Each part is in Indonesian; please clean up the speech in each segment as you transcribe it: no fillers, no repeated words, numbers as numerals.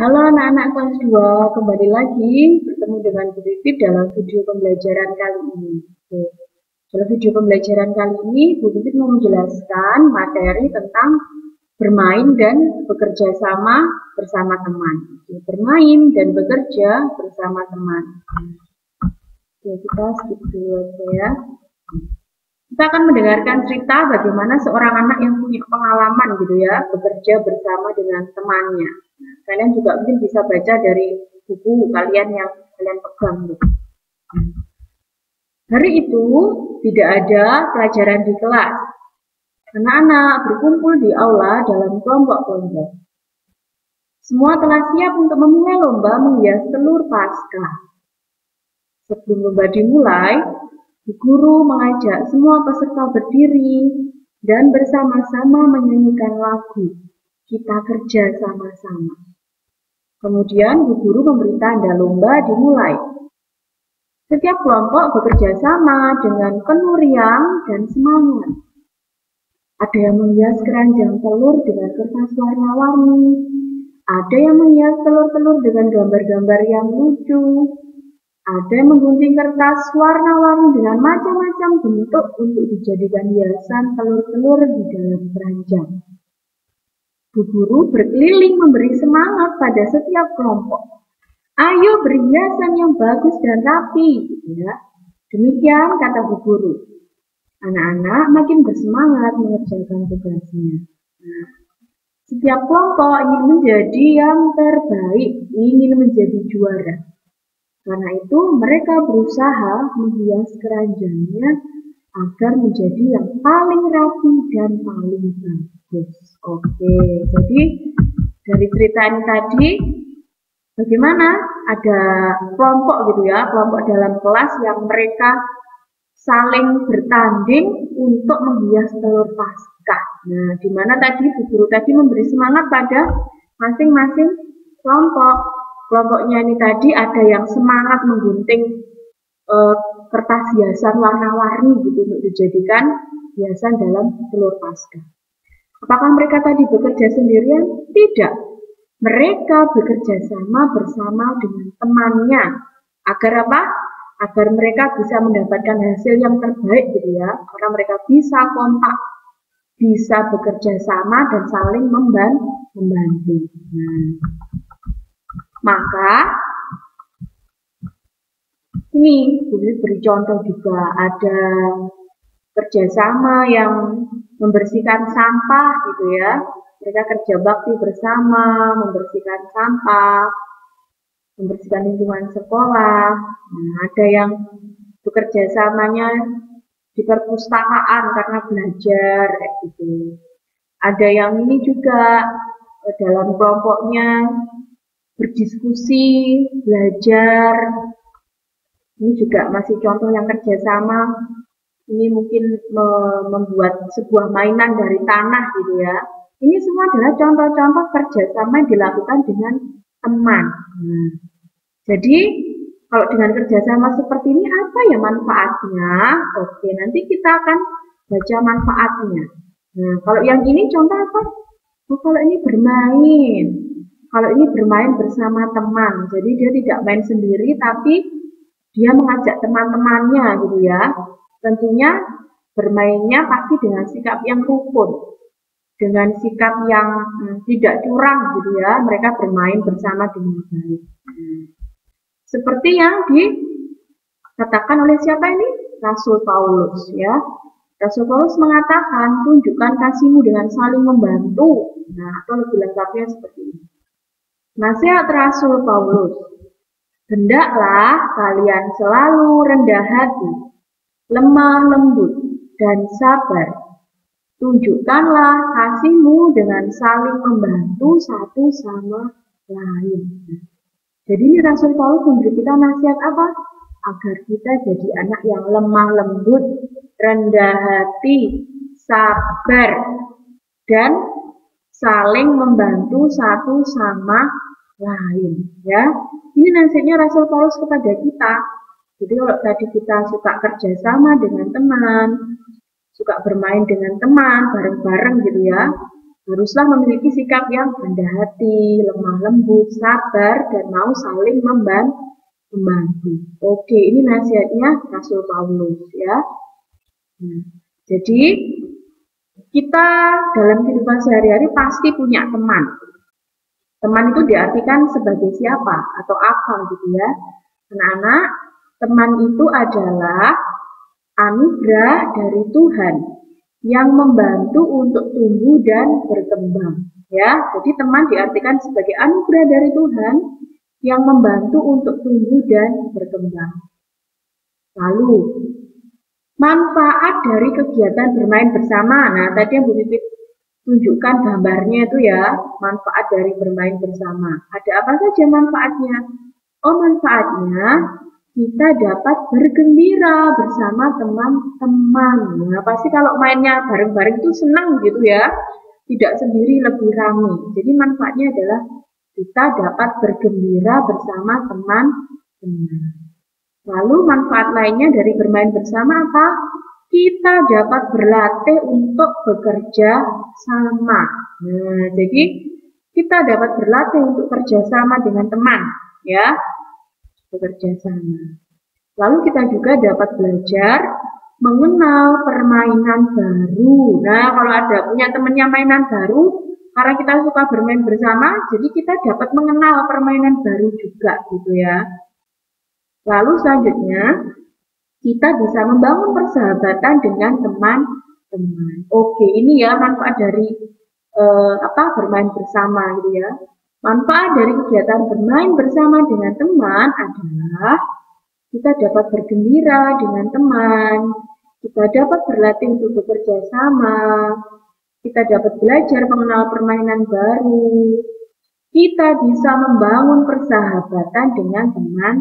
Halo anak-anak kelas 2, kembali lagi bertemu dengan Bu Vivit dalam video pembelajaran kali ini. Oke. Dalam video pembelajaran kali ini, Bu Vivit mau menjelaskan materi tentang bermain dan bekerja sama bersama teman. Oke, bermain dan bekerja bersama teman. Oke, kita skip dulu aja ya. Kita akan mendengarkan cerita bagaimana seorang anak yang punya pengalaman gitu ya, bekerja bersama dengan temannya. Nah, kalian juga mungkin bisa baca dari buku kalian yang kalian pegang gitu. Hari itu tidak ada pelajaran di kelas. Anak-anak berkumpul di aula dalam kelompok-kelompok. Semua telah siap untuk memulai lomba menghias telur Paskah. Sebelum lomba dimulai, guru mengajak semua peserta berdiri dan bersama-sama menyanyikan lagu "Kita Kerja Sama-sama". Kemudian guru memberi tanda lomba dimulai. Setiap kelompok bekerja sama dengan penuh riang dan semangat. Ada yang menghias keranjang telur dengan kertas warna-warni. Ada yang menghias telur-telur dengan gambar-gambar yang lucu. Ada yang menggunting kertas warna-warni dengan macam-macam bentuk untuk dijadikan hiasan telur-telur di dalam keranjang. Bu guru berkeliling memberi semangat pada setiap kelompok. Ayo berhiasan yang bagus dan rapi, ya. Demikian kata bu guru. Anak-anak makin bersemangat mengerjakan tugasnya. Nah, setiap kelompok ingin menjadi yang terbaik, ingin menjadi juara. Karena itu mereka berusaha menghias keranjangnya agar menjadi yang paling rapi dan paling bagus. Oke, jadi dari cerita ini tadi bagaimana ada kelompok gitu ya, kelompok dalam kelas yang mereka saling bertanding untuk menghias telur Paskah. Nah, di mana tadi bu guru tadi memberi semangat pada masing-masing kelompok. Kelompoknya ini tadi ada yang semangat menggunting kertas hiasan warna-warni gitu untuk dijadikan hiasan dalam telur Paskah. Apakah mereka tadi bekerja sendirian? Tidak. Mereka bekerja sama bersama dengan temannya. Agar apa? Agar mereka bisa mendapatkan hasil yang terbaik gitu ya. Karena mereka bisa kompak, bisa bekerja sama dan saling membantu. Nah, maka ini beri contoh juga, ada kerjasama yang membersihkan sampah gitu ya. Mereka kerja bakti bersama, membersihkan sampah, membersihkan lingkungan sekolah. Nah, ada yang bekerja samanya di perpustakaan karena belajar gitu. Ada yang ini juga dalam kelompoknya berdiskusi, belajar. Ini juga masih contoh yang kerjasama. Ini mungkin membuat sebuah mainan dari tanah gitu ya. Ini semua adalah contoh-contoh kerjasama yang dilakukan dengan teman. Nah, jadi kalau dengan kerjasama seperti ini apa ya manfaatnya? Oke, nanti kita akan baca manfaatnya. Nah, kalau yang ini contoh apa? Oh, kalau ini bermain. Kalau ini bermain bersama teman, jadi dia tidak main sendiri, tapi dia mengajak teman-temannya gitu ya. Tentunya bermainnya pasti dengan sikap yang rukun, dengan sikap yang tidak curang gitu ya. Mereka bermain bersama dengan baik. Seperti yang dikatakan oleh siapa ini? Rasul Paulus ya. Rasul Paulus mengatakan, tunjukkan kasihmu dengan saling membantu. Nah, atau lebih lengkapnya seperti ini. Nasihat Rasul Paulus, hendaklah kalian selalu rendah hati, lemah lembut, dan sabar. Tunjukkanlah kasihmu dengan saling membantu satu sama lain. Jadi ini Rasul Paulus memberi kita nasihat apa? Agar kita jadi anak yang lemah lembut, rendah hati, sabar, dan saling membantu satu sama lain ya. Ini nasihatnya Rasul Paulus kepada kita. Jadi kalau tadi kita suka kerjasama dengan teman, suka bermain dengan teman bareng-bareng gitu ya, Haruslah memiliki sikap yang rendah hati, lemah lembut, sabar, dan mau saling membantu. Oke, ini nasihatnya Rasul Paulus ya. Nah, jadi kita dalam kehidupan sehari-hari pasti punya teman. Teman itu diartikan sebagai siapa atau apa gitu ya. Anak-anak, teman itu adalah anugerah dari Tuhan yang membantu untuk tumbuh dan berkembang. Ya, jadi teman diartikan sebagai anugerah dari Tuhan yang membantu untuk tumbuh dan berkembang. Lalu, manfaat dari kegiatan bermain bersama. Nah, tadi yang Bu Pipit tunjukkan gambarnya itu ya, manfaat dari bermain bersama. Ada apa saja manfaatnya? Oh, manfaatnya kita dapat bergembira bersama teman-teman. Nah, pasti kalau mainnya bareng-bareng itu senang gitu ya. Tidak sendiri, lebih ramai. Jadi manfaatnya adalah kita dapat bergembira bersama teman-teman. Lalu manfaat lainnya dari bermain bersama apa? Kita dapat berlatih untuk bekerja sama. Nah, jadi kita dapat berlatih untuk kerjasama dengan teman, ya, bekerja sama. Lalu kita juga dapat belajar mengenal permainan baru. Nah, kalau ada punya temannya mainan baru, karena kita suka bermain bersama, jadi kita dapat mengenal permainan baru juga, gitu ya. Lalu selanjutnya, kita bisa membangun persahabatan dengan teman-teman. Oke, ini ya manfaat dari bermain bersama gitu ya. Manfaat dari kegiatan bermain bersama dengan teman adalah kita dapat bergembira dengan teman, kita dapat berlatih untuk bekerja sama, kita dapat belajar mengenal permainan baru, kita bisa membangun persahabatan dengan teman-teman.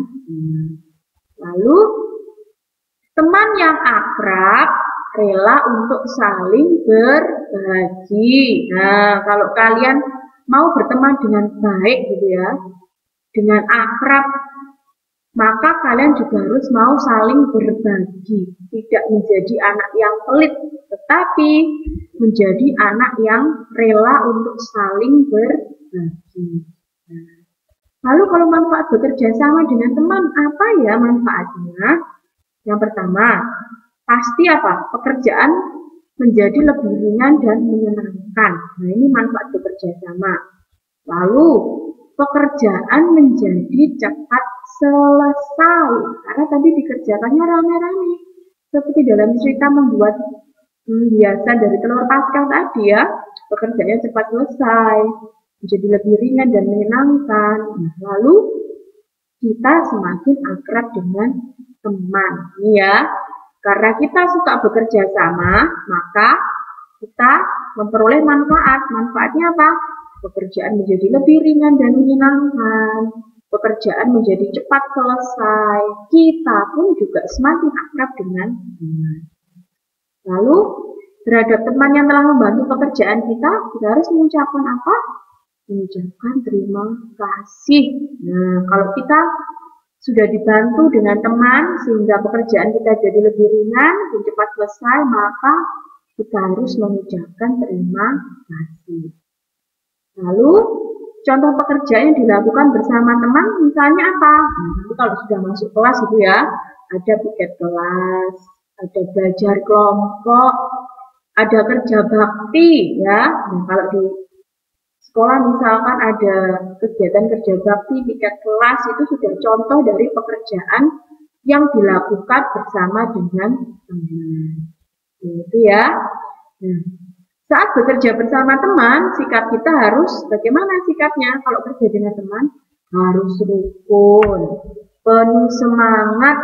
Lalu, teman yang akrab rela untuk saling berbagi. Nah, kalau kalian mau berteman dengan baik gitu ya, dengan akrab, maka kalian juga harus mau saling berbagi. Tidak menjadi anak yang pelit, tetapi menjadi anak yang rela untuk saling berbagi. Nah, lalu kalau manfaat bekerja sama dengan teman, apa ya manfaatnya? Yang pertama, pasti apa? Pekerjaan menjadi lebih ringan dan menyenangkan. Nah, ini manfaat bekerja sama. Lalu, pekerjaan menjadi cepat selesai. Karena tadi dikerjakannya rame-rame. Seperti dalam cerita membuat hiasan dari telur pascal tadi ya. Pekerjaannya cepat selesai. Menjadi lebih ringan dan menyenangkan. Nah, lalu, kita semakin akrab dengan teman. Ini ya. Karena kita suka bekerja sama, maka kita memperoleh manfaat. Manfaatnya apa? Pekerjaan menjadi lebih ringan dan menyenangkan. Pekerjaan menjadi cepat selesai. Kita pun juga semakin akrab dengan teman. Lalu, terhadap teman yang telah membantu pekerjaan kita harus mengucapkan apa? Mengucapkan terima kasih. Nah, kalau kita sudah dibantu dengan teman sehingga pekerjaan kita jadi lebih ringan dan cepat selesai, maka kita harus mengucapkan terima kasih. Lalu, contoh pekerjaan yang dilakukan bersama teman misalnya apa? Nah, nanti kalau sudah masuk kelas itu ya, ada piket kelas, ada belajar kelompok, ada kerja bakti ya. Nah, kalau di sekolah misalkan ada kegiatan kerja bakti, piket kelas, itu sudah contoh dari pekerjaan yang dilakukan bersama dengan teman. Itu ya. Nah, saat bekerja bersama teman, sikap kita harus bagaimana sikapnya? Kalau kerja dengan teman, harus rukun, penuh semangat,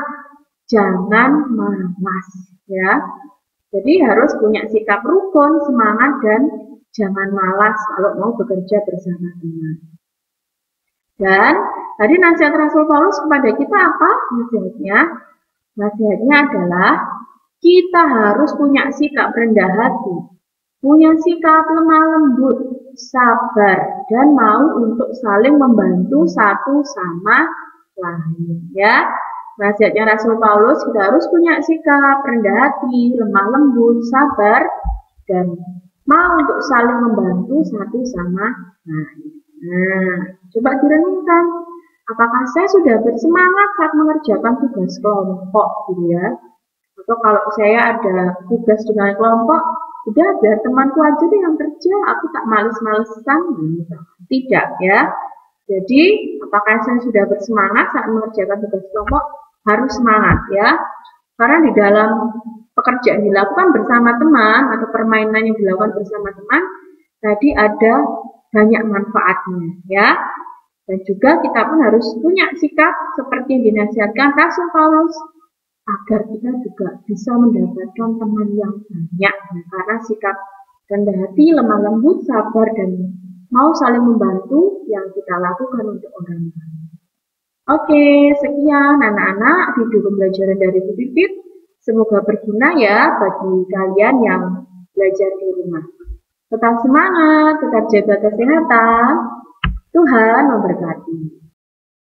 jangan malas ya. Jadi harus punya sikap rukun, semangat, dan jangan malas kalau mau bekerja bersama teman. Dan tadi nasihat Rasul Paulus kepada kita apa? Nasihatnya adalah kita harus punya sikap rendah hati, punya sikap lemah lembut, sabar, dan mau untuk saling membantu satu sama lain. Ya, nasihatnya Rasul Paulus, kita harus punya sikap rendah hati, lemah lembut, sabar, dan mau untuk saling membantu satu sama lain. Nah, coba direnungkan, apakah saya sudah bersemangat saat mengerjakan tugas kelompok gitu ya? Atau kalau saya ada tugas dengan kelompok, udah biar temanku aja deh yang kerja, aku tak males-malesan. Tidak ya. Jadi, apakah saya sudah bersemangat saat mengerjakan tugas kelompok? Harus semangat ya. Karena di dalam pekerjaan dilakukan bersama teman atau permainan yang dilakukan bersama teman, tadi ada banyak manfaatnya ya. Dan juga kita pun harus punya sikap seperti yang dinasihatkan Rasul Paulus agar kita juga bisa mendapatkan teman yang banyak. Nah, karena sikap rendah hati, lemah lembut, sabar, dan mau saling membantu yang kita lakukan untuk orang lain. Oke, sekian anak-anak video pembelajaran dari Bu Pipit. Semoga berguna ya bagi kalian yang belajar di rumah. Tetap semangat, tetap jaga kesehatan. Tuhan memberkati.